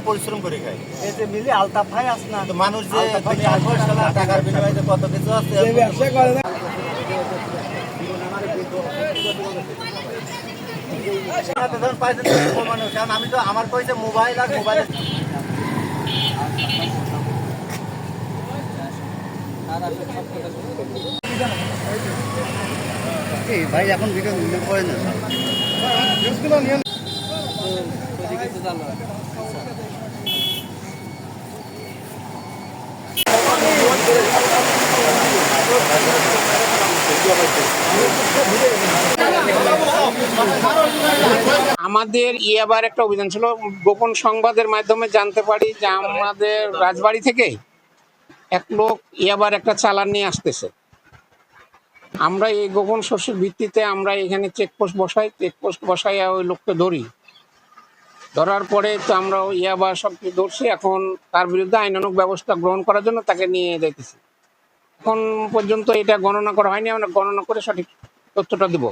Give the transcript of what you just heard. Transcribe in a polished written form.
পরিশ্রম করে খায়। এই যে মিলি আলতাফ ভাই আছে না, তো মানুষ যে টাকার বিনিময়ে কত কিছু আছে, ব্যবসা করে না। আমি তো আমার পয়সা মোবাইল আর মোবাইল ভাই এখন ভিডিও করে না আমাদের ইয়াবার একটা অভিযান ছিল, গোপন সংবাদের মাধ্যমে জানতে পারি যে আমাদের রাজবাড়ি থেকে এক লোক ইয়াবার একটা চালান নিয়ে আসতেছে। আমরা এই গোপন সোর্সের ভিত্তিতে আমরা এখানে চেকপোস্ট বসাই ওই লোককে ধরি। ধরার পরে তো আমরা ইয়াবা সব কিছু ধরছি, এখন তার বিরুদ্ধে আইনানুগ ব্যবস্থা গ্রহণ করার জন্য তাকে নিয়ে যাইতেছি। এখন পর্যন্ত এটা গণনা করা হয়নি, আমরা গণনা করে সঠিক তথ্যটা দেব।